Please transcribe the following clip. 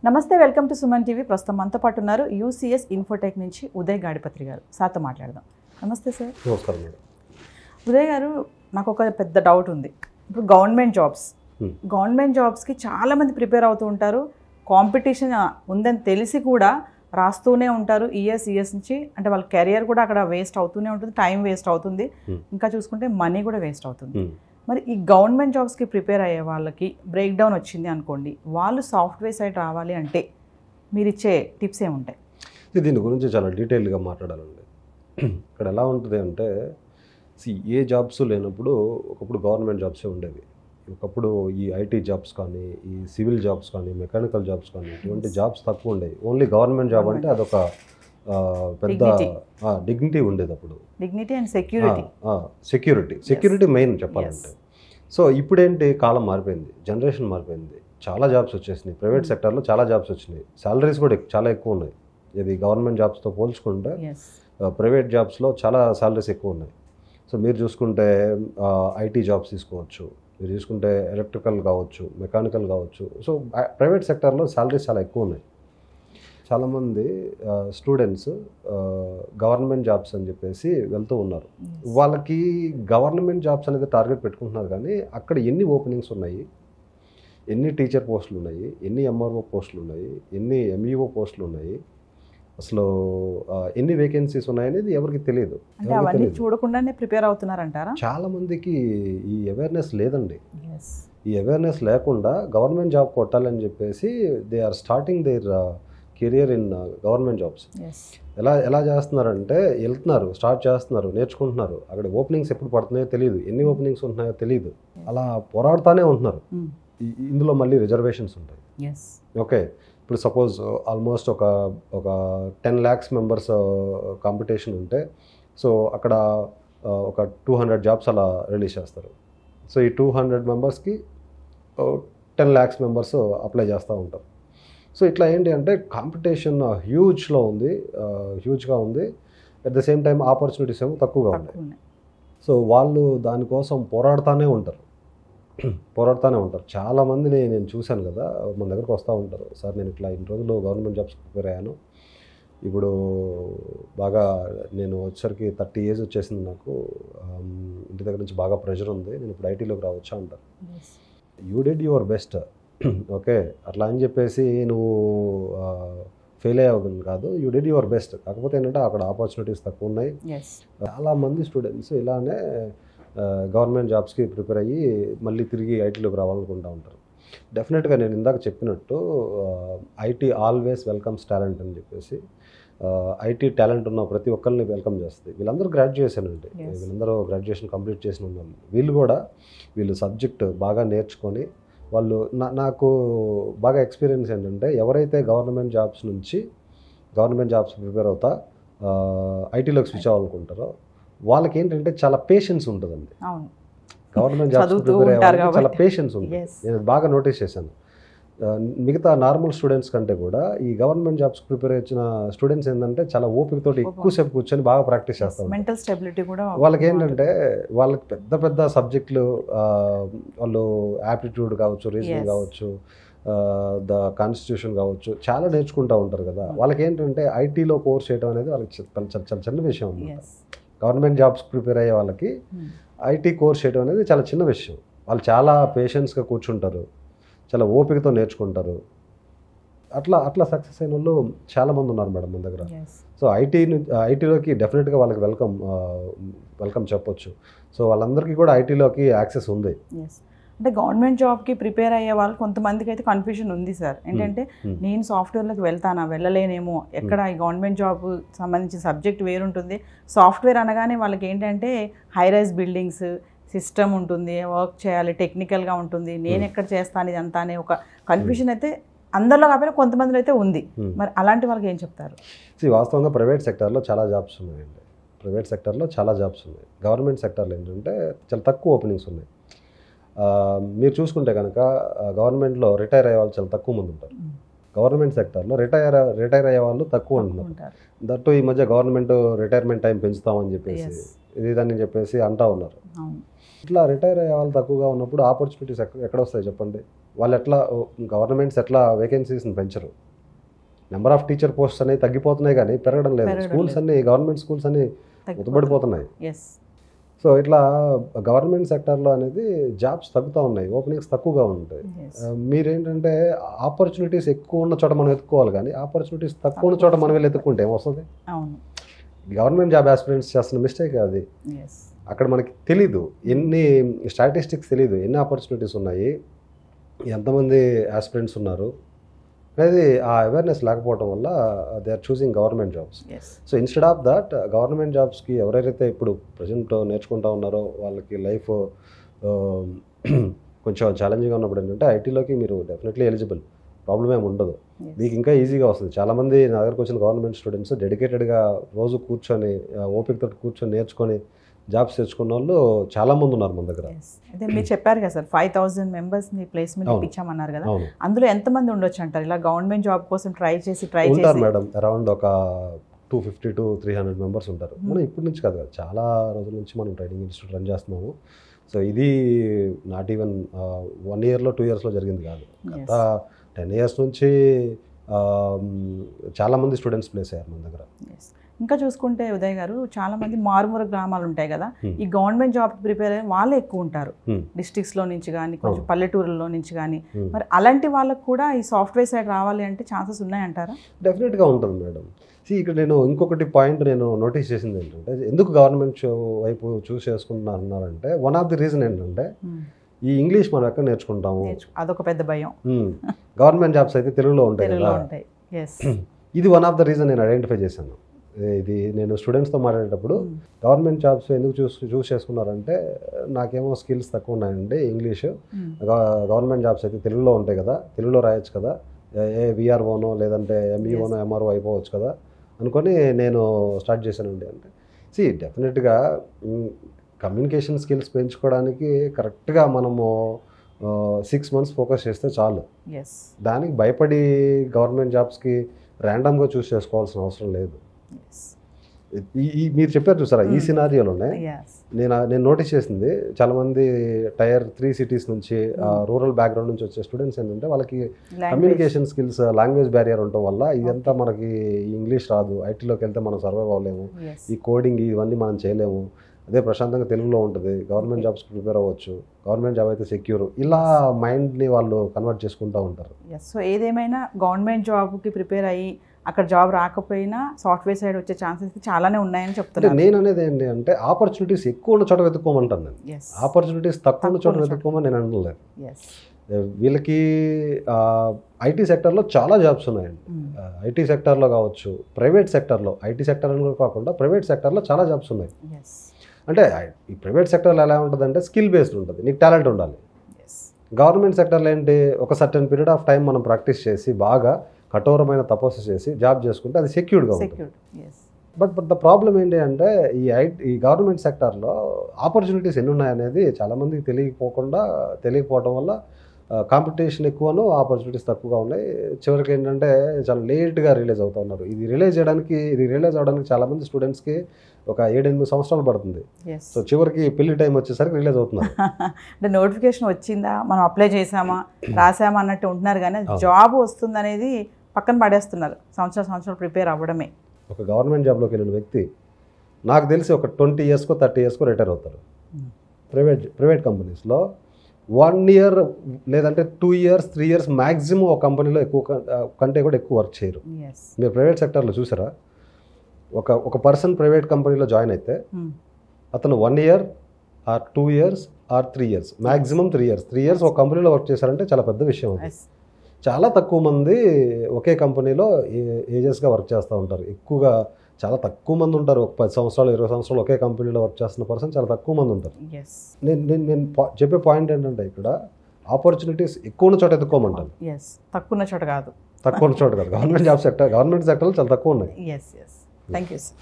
నమస్తే, welcome to Suman TV. ప్రస్తుతం మనతో పాటు ఉన్నారు యూసీఎస్ ఇన్ఫోటెక్ నుంచి ఉదయ్ గాడిపత్రి గారు. సార్తో మాట్లాడదాం. నమస్తే సార్. నమస్కారం మేడం. ఉదయ్ గారు, నాకు ఒక పెద్ద డౌట్ ఉంది. ఇప్పుడు గవర్నమెంట్ జాబ్స్కి చాలామంది ప్రిపేర్ అవుతూ ఉంటారు. కాంపిటీషన్ ఉందని తెలిసి కూడా రాస్తూనే ఉంటారు. ఇయర్స్ నుంచి, అంటే వాళ్ళ కెరియర్ కూడా అక్కడ వేస్ట్ అవుతూనే ఉంటుంది, టైం వేస్ట్ అవుతుంది, ఇంకా చూసుకుంటే మనీ కూడా వేస్ట్ అవుతుంది. మరి ఈ గవర్నమెంట్ జాబ్స్కి ప్రిపేర్ అయ్యే వాళ్ళకి బ్రేక్ డౌన్ వచ్చింది అనుకోండి, వాళ్ళు సాఫ్ట్వేర్ సైడ్ రావాలి అంటే మీరు ఇచ్చే టిప్స్ ఏముంటాయి? దీని గురించి చాలా డీటెయిల్గా మాట్లాడాలండి. ఇక్కడ ఎలా ఉంటుంది అంటే, ఏ జాబ్స్ లేనప్పుడు ఒకప్పుడు గవర్నమెంట్ జాబ్సే ఉండేవి. ఒకప్పుడు ఈ ఐటీ జాబ్స్ కానీ, ఈ సివిల్ జాబ్స్ కానీ, మెకానికల్ జాబ్స్ కానీ, ఇటువంటి జాబ్స్ తక్కువ ఉండేవి. ఓన్లీ గవర్నమెంట్ జాబ్ అంటే అదొక పెద్ద డిగ్నిటీ ఉండేది. అప్పుడు డిగ్నిటీ అండ్ సెక్యూరిటీ మెయిన్ చెప్పాలంటే. సో ఇప్పుడేంటి, కాలం మారిపోయింది, జనరేషన్ మారిపోయింది, చాలా జాబ్స్ వచ్చేసినాయి. ప్రైవేట్ సెక్టర్లో చాలా జాబ్స్ వచ్చినాయి, సాలరీస్ కూడా చాలా ఎక్కువ ఉన్నాయి. ఇది గవర్నమెంట్ జాబ్స్తో పోల్చుకుంటే ప్రైవేట్ జాబ్స్లో చాలా సాలరీస్ ఎక్కువ ఉన్నాయి. సో మీరు చూసుకుంటే ఐటీ జాబ్స్ తీసుకోవచ్చు, మీరు చూసుకుంటే ఎలక్ట్రికల్ కావచ్చు, మెకానికల్ కావచ్చు. సో ప్రైవేట్ సెక్టర్లో సాలరీస్ చాలా ఎక్కువ ఉన్నాయి. చాలామంది స్టూడెంట్స్ గవర్నమెంట్ జాబ్స్ అని చెప్పేసి వెళ్తూ ఉన్నారు. వాళ్ళకి గవర్నమెంట్ జాబ్స్ అనేది టార్గెట్ పెట్టుకుంటున్నారు, కానీ అక్కడ ఎన్ని ఓపెనింగ్స్ ఉన్నాయి, ఎన్ని టీచర్ పోస్టులు ఉన్నాయి, ఎన్ని ఎంఆర్ఓ పోస్టులు ఉన్నాయి, ఎన్ని ఎంఈఓ పోస్టులు ఉన్నాయి, అసలు ఎన్ని వేకెన్సీస్ ఉన్నాయనేది ఎవరికి తెలియదు. చూడకుండానే ప్రిపేర్ అవుతున్నారంటారా? చాలామందికి ఈ అవేర్నెస్ లేదండి. ఈ అవేర్నెస్ లేకుండా గవర్నమెంట్ జాబ్ కొట్టాలని చెప్పేసి they are starting their career in government jobs. ఎలా చేస్తున్నారంటే, వెళ్తున్నారు, స్టార్ట్ చేస్తున్నారు, నేర్చుకుంటున్నారు. అక్కడ ఓపెనింగ్స్ ఎప్పుడు పడుతున్నాయో తెలియదు, ఎన్ని ఓపెనింగ్స్ ఉంటున్నాయో తెలియదు, అలా పోరాడుతూనే ఉంటున్నారు. ఇందులో మళ్ళీ రిజర్వేషన్స్ ఉంటాయి. ఓకే, ఇప్పుడు సపోజ్ ఆల్మోస్ట్ ఒక 10 lakhs మెంబర్స్ కాంపిటీషన్ ఉంటే, సో అక్కడ ఒక 200 జాబ్స్ అలా రిలీజ్ చేస్తారు. సో ఈ 200 మెంబర్స్కి 10 lakhs మెంబర్స్ అప్లై చేస్తూ ఉంటారు. సో ఇట్లా ఏంటి అంటే, కాంపిటీషన్ హ్యూజ్గా ఉంది. At the same time opportunities ఏమో తక్కువగా ఉన్నాయి. సో వాళ్ళు దానికోసం పోరాడుతూనే ఉంటారు. చాలామందిని నేను చూశాను కదా, మన దగ్గరకు వస్తూ ఉంటారు. సార్, నేను ఇట్లా ఇన్ని రోజులు గవర్నమెంట్ జాబ్స్ ప్రిపేర్ అయ్యాను, ఇప్పుడు బాగా నేను వచ్చేసరికి 30 years వచ్చేసింది, నాకు ఇంటి దగ్గర నుంచి బాగా ప్రెషర్ ఉంది, నేను ఇప్పుడు ఐటీలోకి రావచ్చా అంటారు. You did your best, okay, అట్లా అని చెప్పేసి నువ్వు ఫెయిల్ అయ్యావు కాదు, యూ డిడ్ యువర్ బెస్ట్. కాకపోతే ఏంటంటే అక్కడ ఆపర్చునిటీస్ తక్కువ ఉన్నాయి. చాలామంది స్టూడెంట్స్ ఇలానే గవర్నమెంట్ జాబ్స్కి ప్రిపేర్ అయ్యి మళ్ళీ తిరిగి ఐటీలోకి రావాలనుకుంటూ ఉంటారు. డెఫినెట్గా నేను ఇందాక చెప్పినట్టు ఐటీ ఆల్వేస్ వెల్కమ్స్ టాలెంట్ అని చెప్పేసి, ఐటీ టాలెంట్ ఉన్న ప్రతి ఒక్కరిని వెల్కమ్ చేస్తుంది. వీళ్ళందరూ గ్రాడ్యుయేషన్ అండి, వీళ్ళందరూ గ్రాడ్యుయేషన్ కంప్లీట్ చేసిన వాళ్ళు. వీళ్ళు సబ్జెక్ట్ బాగా నేర్చుకొని వాళ్ళు, నాకు బాగా ఎక్స్పీరియన్స్ ఏంటంటే, ఎవరైతే గవర్నమెంట్ జాబ్స్ ప్రిపేర్ అవుతా ఐటీలోకి స్విచ్ అవ్వాలనుకుంటారో వాళ్ళకి ఏంటంటే చాలా పేషెన్స్ ఉంటుందండి. గవర్నమెంట్ జాబ్స్ ప్రిపేర్ అయ్యే చాలా పేషెన్స్ ఉంటుంది. నేను బాగా నోటీస్ చేశాను. మిగతా నార్మల్ స్టూడెంట్స్ కంటే కూడా ఈ గవర్నమెంట్ జాబ్స్ ప్రిపేర్ వచ్చిన స్టూడెంట్స్ ఏంటంటే చాలా ఓపికతోటి ఎక్కువసేపు కూర్చొని బాగా ప్రాక్టీస్ చేస్తారు. మెంటల్ స్టెబిలిటీ కూడా వాళ్ళకి ఏంటంటే, వాళ్ళకి పెద్ద సబ్జెక్టులు, వాళ్ళు యాప్టిట్యూడ్ కావచ్చు, రీజనింగ్ కావచ్చు, ద కాన్స్టిట్యూషన్ కావచ్చు, చాలా నేర్చుకుంటూ ఉంటారు కదా. వాళ్ళకి ఏంటంటే ఐటీలో కోర్స్ చేయడం అనేది వాళ్ళకి చాలా చిన్న విషయం అన్నమాట. గవర్నమెంట్ జాబ్స్ ప్రిపేర్ అయ్యే వాళ్ళకి ఐటీ కోర్స్ చేయడం అనేది చాలా చిన్న విషయం. వాళ్ళు చాలా పేషెన్స్గా కూర్చుంటారు, చాలా ఓపికతో నేర్చుకుంటారు. అట్లా సక్సెస్ అయిన వాళ్ళు చాలామంది ఉన్నారు మేడం మన దగ్గర. సో ఐటీలోకి డెఫినెట్గా వాళ్ళకి వెల్కమ్ చెప్పొచ్చు. సో వాళ్ళందరికీ కూడా ఐటీలోకి యాక్సెస్ ఉంది. అంటే గవర్నమెంట్ జాబ్కి ప్రిపేర్ అయ్యే వాళ్ళు కొంతమందికి అయితే కన్ఫ్యూజన్ ఉంది సార్. ఏంటంటే, నేను సాఫ్ట్వేర్లోకి వెళ్ళలేనేమో, ఎక్కడ ఈ గవర్నమెంట్ జాబ్ సంబంధించిన సబ్జెక్ట్ వేరుంటుంది. సాఫ్ట్వేర్ అనగానే వాళ్ళకి ఏంటంటే హై రైజ్ బిల్డింగ్స్, సిస్టమ్ ఉంటుంది, వర్క్ చేయాలి, టెక్నికల్గా ఉంటుంది, నేను ఎక్కడ చేస్తాను ఇదంతా అనే ఒక కన్ఫ్యూజన్ అయితే అందరిలో కాకపోయినా కొంతమందిలో అయితే ఉంది. మరి అలాంటి వాళ్ళకి ఏం చెప్తారు? వాస్తవంగా ప్రైవేట్ సెక్టర్లో చాలా జాబ్స్ ఉన్నాయండి. గవర్నమెంట్ సెక్టర్లో ఏంటంటే చాలా తక్కువ ఓపెనింగ్స్ ఉన్నాయి. మీరు చూసుకుంటే కనుక గవర్నమెంట్లో రిటైర్ అయ్యే వాళ్ళు చాలా తక్కువ మంది ఉంటారు. గవర్నమెంట్ సెక్టర్లో రిటైర్ అయ్యే వాళ్ళు తక్కువ ఉంటున్నారు. దట్టు ఈ మధ్య గవర్నమెంట్ రిటైర్మెంట్ టైం పెంచుతామని చెప్పేసి ఇదని చెప్పేసి అంటూ ఉన్నారు. ఇట్లా రిటైర్ అయ్యే వాళ్ళు తక్కువగా ఉన్నప్పుడు ఆపర్చునిటీస్ ఎక్కడ వస్తాయి చెప్పండి? వాళ్ళు ఎట్లా గవర్నమెంట్స్ ఎట్లా వేకెన్సీస్ని పెంచరు. నెంబర్ ఆఫ్ టీచర్ పోస్ట్స్ అనేవి తగ్గిపోతున్నాయి కానీ పెరగడం లేదు. స్కూల్స్ అన్ని గవర్నమెంట్ స్కూల్స్ అన్ని ఉతబడిపోతున్నాయి. సో ఇట్లా గవర్నమెంట్ సెక్టార్లో అనేది జాబ్స్ తగ్గుతూ ఉన్నాయి, ఓపెనింగ్స్ తక్కువగా ఉంటాయి. మీరేంటంటే ఆపర్చునిటీస్ ఎక్కువ ఉన్న చోట మనం ఎత్తుకోవాలి కానీ ఆపర్చునిటీస్ తక్కువ ఉన్న చోట మనం వెళ్ళి ఎత్తుకుంటే ఏమొస్తుంది? గవర్నమెంట్ జాబ్ ఆస్పిరెంట్స్ చేస్తున్న మిస్టేక్ అది. అక్కడ మనకి తెలీదు, ఎన్ని స్టాటిస్టిక్స్ తెలీదు, ఎన్ని ఆపర్చునిటీస్ ఉన్నాయి, ఎంతమంది ఆస్పిరెంట్స్ ఉన్నారు అనేది ఆ అవేర్నెస్ లేకపోవడం వల్ల they are choosing government jobs. So instead of that government జాబ్స్కి ఎవరైతే ఇప్పుడు ప్రజెంట్ నేర్చుకుంటూ ఉన్నారో వాళ్ళకి లైఫ్ కొంచెం ఛాలెంజింగ్గా ఉన్నప్పుడు ఏంటంటే ఐటీలోకి మీరు డెఫినెట్లీ ఎలిజిబుల్, ప్రాబ్లం ఏమి ఉండదు, మీకు ఇంకా ఈజీగా వస్తుంది. చాలామంది నా దగ్గరకు వచ్చిన గవర్నమెంట్ స్టూడెంట్స్ డెడికేటెడ్గా రోజు కూర్చొని ఓపికతో కూర్చొని నేర్చుకొని జాబ్స్ తెచ్చుకున్న వాళ్ళు చాలామంది ఉన్నారు మన దగ్గర. అయితే మీరు చెప్పారు కదా సార్ 5,000 మెంబర్స్ని ప్లేస్మెంట్ ఇప్పించామన్నారు కదా, అందులో ఎంతమంది ఉండొచ్చు అంటారు ఇలా గవర్నమెంట్ జాబ్ కోసం ట్రై చేసి ఉంటారు మేడం? అరౌండ్ ఒక 250 to 300 మెంబర్స్ ఉంటారు. మనం ఇప్పటి నుంచి కాదు, చాలా రోజుల నుంచి మనం ట్రైనింగ్ ఇన్స్టిట్యూట్ రన్ చేస్తున్నాము. సో ఇది నాట్ ఈవెన్ 1 yearలో 2 yearsలో జరిగింది కాదు, గత 10 years నుంచి చాలామంది స్టూడెంట్స్ ప్లేస్ అయ్యారు మన దగ్గర. ఇంకా చూసుకుంటే ఉదయ్ గారు చాలామంది మారుమూల గ్రామాలు ఉంటాయి కదా, ఈ గవర్నమెంట్ జాబ్ ప్రిపేర్ అయ్యే వాళ్ళే ఎక్కువ ఉంటారు, డిస్ట్రిక్ట్స్లో నుంచి కానీ కొంచెం పల్లెటూరులో నుంచి కానీ. మరి అలాంటి వాళ్ళకు కూడా ఈ సాఫ్ట్వేర్ సైడ్ రావాలి అంటే ఛాన్సెస్ ఉన్నాయంటారా? డెఫినెట్గా ఉంటుంది మేడం. ఇక్కడ నేను ఇంకొకటి పాయింట్ నేను నోటీస్ చేసింది ఏంటంటే, ఎందుకు గవర్నమెంట్ వైపు చూస్ చేసుకుంటున్నారంటే వన్ ఆఫ్ ది రీజన్ ఏంటంటే ఈ ఇంగ్లీష్ మనం ఎక్కడ నేర్చుకుంటాము, అదొక పెద్ద భయం. గవర్నమెంట్ జాబ్స్ అయితే తెలుగులో ఉంటాయి కదా, ఇది వన్ ఆఫ్ ద రీజన్ నేను ఐడెంటిఫై చేశాను. ఇది నేను స్టూడెంట్స్తో మాట్లాడేటప్పుడు గవర్నమెంట్ జాబ్స్ ఎందుకు చూస్ చేసుకున్నారంటే, నాకేమో స్కిల్స్ తక్కువ ఉన్నాయండి ఇంగ్లీష్, గవర్నమెంట్ జాబ్స్ అయితే తెలుగులో ఉంటాయి కదా, తెలుగులో రాయొచ్చు కదా, విఆర్ఓనో లేదంటే ఎంఈఓనో ఎంఆర్ఓ అయిపోవచ్చు కదా అనుకొని నేను స్టార్ట్ చేశానండి. అంటే డెఫినెట్గా కమ్యూనికేషన్ స్కిల్స్ పెంచుకోవడానికి కరెక్ట్గా మనము 6 months ఫోకస్ చేస్తే చాలు. దానికి భయపడి గవర్నమెంట్ జాబ్స్కి ర్యాండమ్గా చూస్ చేసుకోవాల్సిన అవసరం లేదు. మీరు చెప్పారు చూసారా, ఈ సినారియోలోనే నేను నోటీస్ చేసింది చాలామంది Tier 3 cities నుంచి రూరల్ బ్యాక్గ్రౌండ్ నుంచి వచ్చే స్టూడెంట్స్ ఏంటంటే వాళ్ళకి కమ్యూనికేషన్ స్కిల్స్, లాంగ్వేజ్ బ్యారియర్ ఉండటం వల్ల ఇదంతా మనకి ఇంగ్లీష్ రాదు, ఐటీలోకి వెళ్తే మనం సర్వైవ్ అవ్వలేము, ఈ కోడింగ్ ఇవన్నీ మనం చేయలేము, అదే ప్రశాంతంగా తెలుగులో ఉంటుంది, గవర్నమెంట్ జాబ్స్ ప్రిపేర్ అవ్వచ్చు, గవర్నమెంట్ జాబ్ అయితే సెక్యూర్, ఇలా మైండ్ని వాళ్ళు కన్వర్ట్ చేసుకుంటూ ఉంటారు. సో ఏదేమైనా గవర్నమెంట్ జాబ్కి ప్రిపేర్ అయ్యి అక్కడ జాబ్ రాకపోయినా సాఫ్ట్వేర్ సైడ్ వచ్చే ఛాన్సెస్ చాలానే ఉన్నాయని చెప్తాను. నేను అనేది ఏంటి అంటే ఆపర్చునిటీస్ ఎక్కువ ఉన్న చోట వెతుక్కోమంటాను నేను, ఆపర్చునిటీస్ తక్కువ ఉన్న చోట వెతుక్కోమని నేను అనలేదు. వీళ్ళకి ఐటీ సెక్టర్లో చాలా జాబ్స్ ఉన్నాయండి, ఐటీ సెక్టర్లో కావచ్చు, ప్రైవేట్ సెక్టర్లో, ఐటీ సెక్టర్లో కాకుండా ప్రైవేట్ సెక్టర్లో చాలా జాబ్స్ ఉన్నాయి. అంటే ఈ ప్రైవేట్ సెక్టర్లో ఎలా ఉంటుందంటే స్కిల్ బేస్డ్ ఉంటుంది, నీకు టాలెంట్ ఉండాలి. గవర్నమెంట్ సెక్టర్లో ఏంటి, ఒక సర్టెన్ పీరియడ్ ఆఫ్ టైం మనం ప్రాక్టీస్ చేసి బాగా కఠోరమైన తపస్సు చేసి జాబ్ చేసుకుంటే అది సెక్యూర్డ్గా ఉంటుంది. బట్ ద ప్రాబ్లం ఏంటి అంటే ఈ గవర్నమెంట్ సెక్టార్లో ఆపర్చునిటీస్ ఎన్ని ఉన్నాయనేది చాలామందికి తెలియకపోవడం వల్ల కాంపిటీషన్ ఎక్కువను, ఆపర్చునిటీస్ తక్కువగా ఉన్నాయి. చివరికి ఏంటంటే చాలా లేట్గా రిలీజ్ అవుతూ ఉన్నారు. ఇది రిలీజ్ అవ్వడానికి చాలామంది స్టూడెంట్స్కి ఒక 7-8 సంవత్సరాలు పడుతుంది. సో చివరికి పెళ్లి టైం వచ్చేసరికి రిలీజ్ అవుతున్నారు. అంటే నోటిఫికేషన్ వచ్చిందా, మనం అప్లై చేసామా, రాసామా అన్నట్టు ఉంటున్నారు కానీ జాబ్ వస్తుంది అనేది పక్కన పడేస్తున్నారు. సంవత్సరాలు ప్రిపేర్ అవ్వడమే. ఒక గవర్నమెంట్ జాబ్లోకి వెళ్ళిన వ్యక్తి నాకు తెలిసి ఒక 20 years 30 years రిటైర్ అవుతారు. ప్రైవేట్ కంపెనీస్లో 1 year లేదంటే 2 years 3 years మ్యాక్సిమం ఒక కంపెనీలో కంటే కూడా ఎక్కువ వర్క్ చేయరు. మీరు ప్రైవేట్ సెక్టర్లో చూసారా, ఒక పర్సన్ ప్రైవేట్ కంపెనీలో జాయిన్ అయితే అతను 1 year or 2 years or 3 years maximum 3 years ఒక కంపెనీలో వర్క్ చేశారంటే చాలా పెద్ద విషయం అది. చాలా తక్కువ మంది ఒకే కంపెనీలో ఏజెస్గా వర్క్ చేస్తూ ఉంటారు. ఎక్కువగా చాలా తక్కువ మంది ఉంటారు. ఒక 10 సంవత్సరాలు 20 సంవత్సరాలు ఒకే కంపెనీలో వర్క్ చేస్తున్న పర్సన్ చాలా తక్కువ మంది ఉంటారు. నేను చెప్పే పాయింట్ ఏంటంటే ఇక్కడ ఆపర్చునిటీస్ ఎక్కువ ఉన్న చోట ఎత్తుకోమంటాను, తక్కువ ఉన్న చోట కాదు. గవర్నమెంట్ సెక్టర్లో చాలా తక్కువ ఉన్నాయి. Thank you sir.